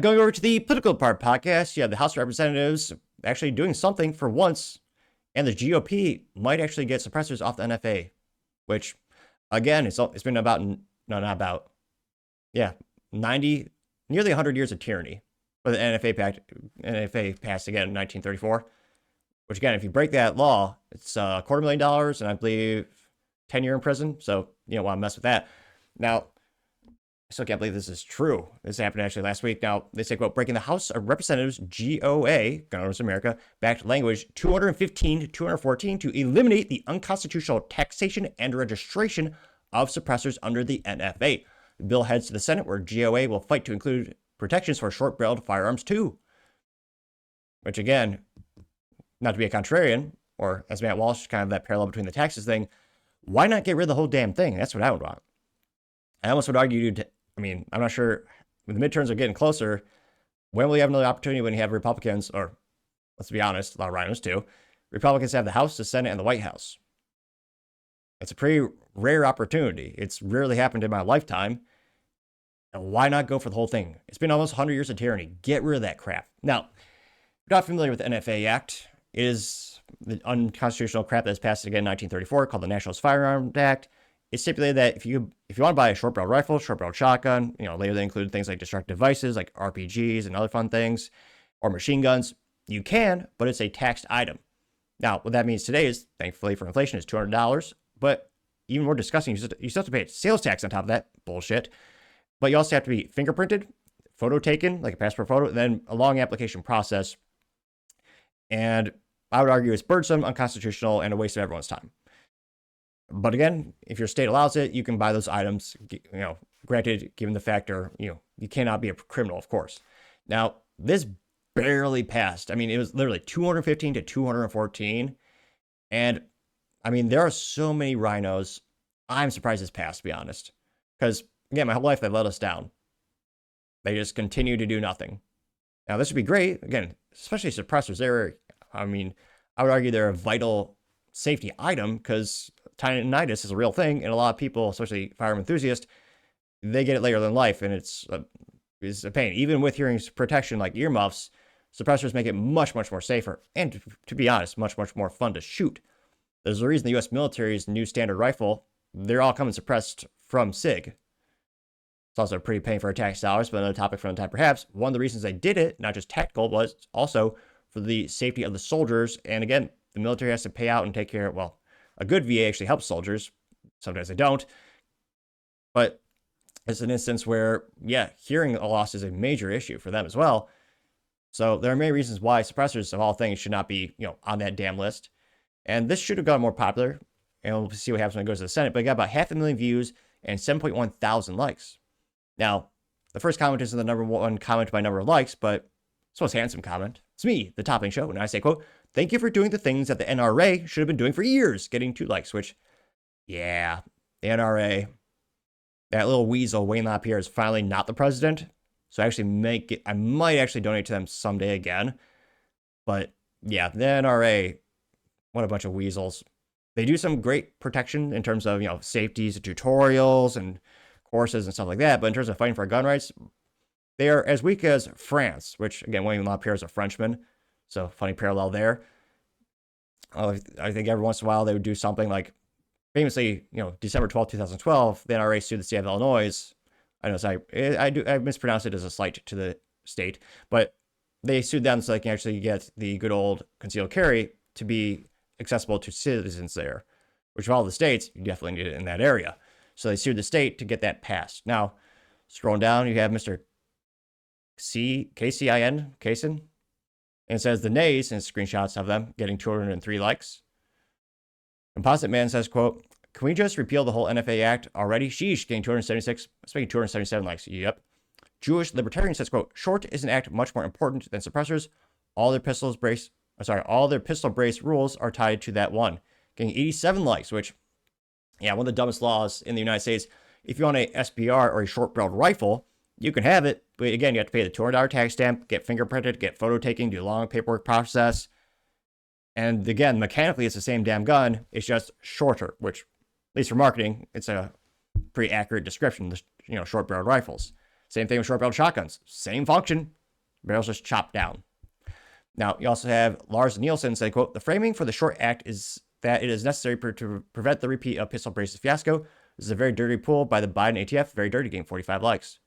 Going over to the political part podcast, you have the House of Representatives actually doing something for once, and the GOP might actually get suppressors off the NFA, which, again, it's been about, no, not about, yeah, 90, nearly 100 years of tyranny. But the NFA passed again in 1934, which, again, if you break that law, it's $250,000 and I believe 10 years in prison. So you don't want to mess with that. Now, I still can't believe this is true. This happened actually last week. Now, they say, quote, breaking the House of Representatives, GOA, Governors of America, backed language 215 to 214 to eliminate the unconstitutional taxation and registration of suppressors under the NFA. The bill heads to the Senate, where GOA will fight to include protections for short-barreled firearms, too. Which, again, not to be a contrarian, or as Matt Walsh, kind of that parallel between the taxes thing, why not get rid of the whole damn thing? That's what I would want. I almost would argue, I'm not sure, when the midterms are getting closer, when will you have another opportunity when you have Republicans, or let's be honest, a lot of rhinos too, Republicans have the House, the Senate, and the White House. It's a pretty rare opportunity. It's rarely happened in my lifetime. And why not go for the whole thing? It's been almost 100 years of tyranny. Get rid of that crap. Now, if you're not familiar with the NFA Act, it is the unconstitutional crap that was passed again in 1934 called the National Firearms Act. It stipulated that if you want to buy a short-barreled rifle, short-barreled shotgun, later they included things like destructive devices like RPGs and other fun things, or machine guns, you can, but it's a taxed item. Now, what that means today is, thankfully for inflation, is $200, but even more disgusting, you still have to pay a sales tax on top of that bullshit. But you also have to be fingerprinted, photo taken, like a passport photo, and then a long application process. And I would argue it's burdensome, unconstitutional, and a waste of everyone's time. But again, if your state allows it, you can buy those items, granted, given the factor, you cannot be a criminal, of course. Now, this barely passed. It was literally 215 to 214. And, there are so many rhinos. I'm surprised this passed, to be honest. Because, again, my whole life, they let us down. They just continue to do nothing. Now, this would be great. Again, especially suppressors. I would argue they're a vital safety item because tinnitus is a real thing, and a lot of people, especially firearm enthusiasts, they get it later in life, and it's a pain. Even with hearing protection like earmuffs, suppressors make it much, much more safer, and to be honest, much, much more fun to shoot. There's a reason the U.S. military's new standard rifle, they're all coming suppressed from SIG. It's also a pretty pain for our tax dollars, but another topic for another time perhaps. One of the reasons they did it, not just tactical, was also for the safety of the soldiers, and again, the military has to pay out and take care of, a good VA actually helps soldiers. Sometimes they don't. But it's an instance where, hearing loss is a major issue for them as well. So there are many reasons why suppressors of all things should not be, on that damn list. And this should have gotten more popular. And we'll see what happens when it goes to the Senate. But it got about 500,000 views and 7.1 thousand likes. Now, the first comment isn't the number one comment by number of likes, but it's the most handsome comment. It's me, the Toppling Show. And I say, quote, thank you for doing the things that the NRA should have been doing for years, getting 2 likes, which, the NRA, that little weasel, Wayne LaPierre, is finally not the president. So I might actually donate to them someday again. But the NRA, what a bunch of weasels. They do some great protection in terms of, safeties, tutorials, and courses and stuff like that. But in terms of fighting for gun rights, they are as weak as France, which, again, William LaPierre is a Frenchman. So funny parallel there. I think every once in a while they would do something like, famously, December 12, 2012, the NRA sued the state of Illinois. I know, sorry, I mispronounced it as a slight to the state, but they sued them so they can actually get the good old concealed carry to be accessible to citizens there, which of all the states, you definitely need it in that area. So they sued the state to get that passed. Now, scrolling down, you have Mr. Kaysen, and it says the nays, and screenshots of them getting 203 likes. Composite Man says, quote, can we just repeal the whole NFA Act already? Sheesh, getting 276, speaking 277 likes. Yep. Jewish Libertarian says, quote, short is an act much more important than suppressors. All their pistol brace rules are tied to that one. Getting 87 likes, which, one of the dumbest laws in the United States. If you want a SBR or a short-barreled rifle, you can have it, but again, you have to pay the $200 tax stamp, get fingerprinted, get photo taking, do a long paperwork process. And again, mechanically, it's the same damn gun. It's just shorter, which, at least for marketing, it's a pretty accurate description of the, short-barreled rifles. Same thing with short-barreled shotguns. Same function. Barrels just chopped down. Now, you also have Lars Nielsen say, quote, "The framing for the short act is that it is necessary to prevent the repeat of pistol braces fiasco. This is a very dirty pull by the Biden ATF. Very dirty, getting 45 likes."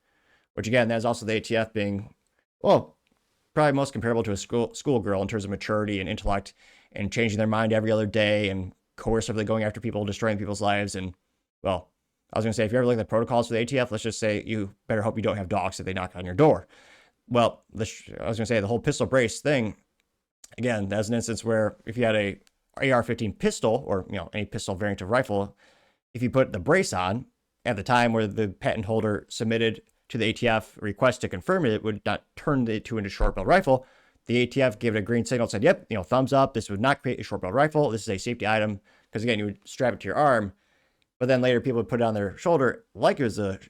Which, again, that is also the ATF being, well, probably most comparable to a schoolgirl in terms of maturity and intellect and changing their mind every other day and coercively going after people, destroying people's lives. And, well, I was going to say, if you ever look at the protocols for the ATF, let's just say you better hope you don't have dogs if they knock on your door. Well, I was going to say the whole pistol brace thing, again, that's an instance where if you had a AR-15 pistol or, any pistol variant of rifle, if you put the brace on at the time where the patent holder submitted to the ATF request to confirm it would not turn it into a short-barreled rifle. The ATF gave it a green signal, said, yep, thumbs up. This would not create a short-barreled rifle. This is a safety item because, again, you would strap it to your arm. But then later people would put it on their shoulder like it was an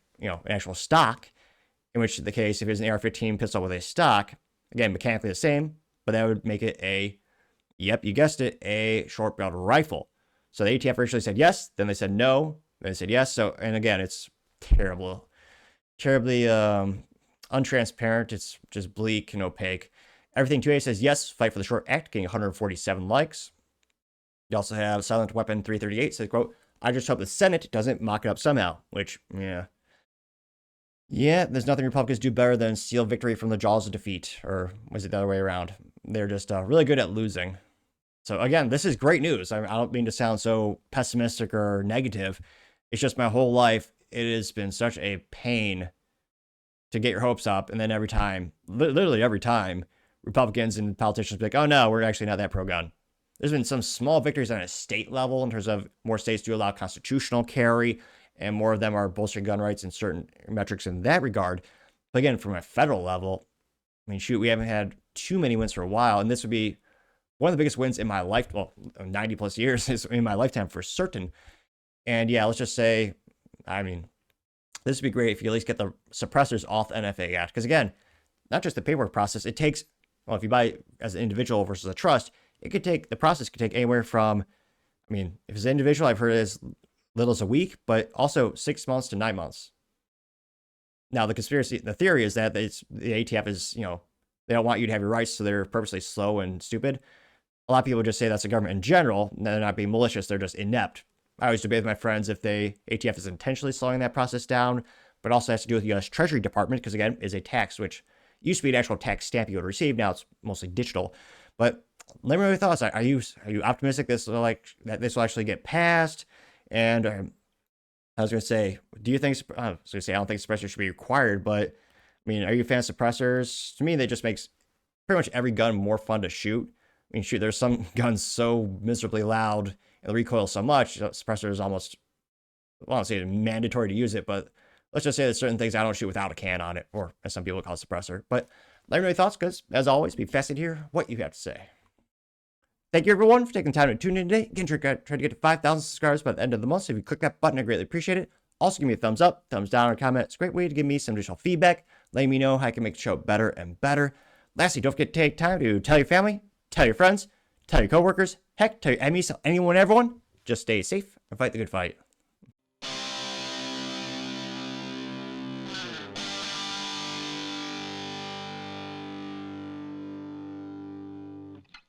actual stock, in which the case, if it was an AR-15 pistol with a stock, again, mechanically the same, but that would make it yep, you guessed it, a short-barreled rifle. So the ATF originally said yes, then they said no, then they said yes. So, and again, it's terribly untransparent. It's just bleak and opaque. Everything 2A says yes, fight for the short act, getting 147 likes. You also have Silent Weapon 338 says, quote, "I just hope the Senate doesn't mock it up somehow," which, yeah, there's nothing Republicans do better than steal victory from the jaws of defeat, or was it the other way around? They're just really good at losing. So again, this is great news. I don't mean to sound so pessimistic or negative. It's just my whole life, it has been such a pain to get your hopes up. And then every time, literally every time, Republicans and politicians be like, oh no, we're actually not that pro-gun. There's been some small victories on a state level in terms of more states do allow constitutional carry, and more of them are bolstering gun rights in certain metrics in that regard. But again, from a federal level, I mean, shoot, we haven't had too many wins for a while, and this would be one of the biggest wins in my life. Well, 90 plus years is in my lifetime for certain. And yeah, let's just say, I mean, this would be great if you at least get the suppressors off the NFA Act. Because again, not just the paperwork process, it takes, well, if you buy as an individual versus a trust, the process could take anywhere from, I mean, if it's an individual, I've heard as little as a week, but also 6 months to 9 months. Now, the theory is that the ATF is, they don't want you to have your rights, so they're purposely slow and stupid. A lot of people just say that's the government in general. They're not being malicious, they're just inept. I always debate with my friends if the ATF is intentionally slowing that process down, but also has to do with the U.S. Treasury Department, because again, is a tax, which used to be an actual tax stamp you would receive. Now it's mostly digital. But let me know your thoughts. Are you optimistic this will actually get passed? And I was going to say, do you think? I was going to say I don't think suppressors should be required, but I mean, are you a fan of suppressors? To me, that just makes pretty much every gun more fun to shoot. I mean, shoot, there's some guns so miserably loud and the recoil so much. Suppressor is almost, well, I don't say it's mandatory to use it, but let's just say there's certain things I don't shoot without a can on it, or as some people call it, suppressor. But let me know your thoughts, because as always, be fascinated to hear what you have to say. Thank you, everyone, for taking time to tune in today. Again, try to get to 5,000 subscribers by the end of the month. So if you click that button, I greatly appreciate it. Also, give me a thumbs up, thumbs down, or comment. It's a great way to give me some additional feedback, letting me know how I can make the show better and better. Lastly, don't forget to take time to tell your family, tell your friends, tell your coworkers, heck, tell your enemies, tell anyone, everyone. Just stay safe and fight the good fight.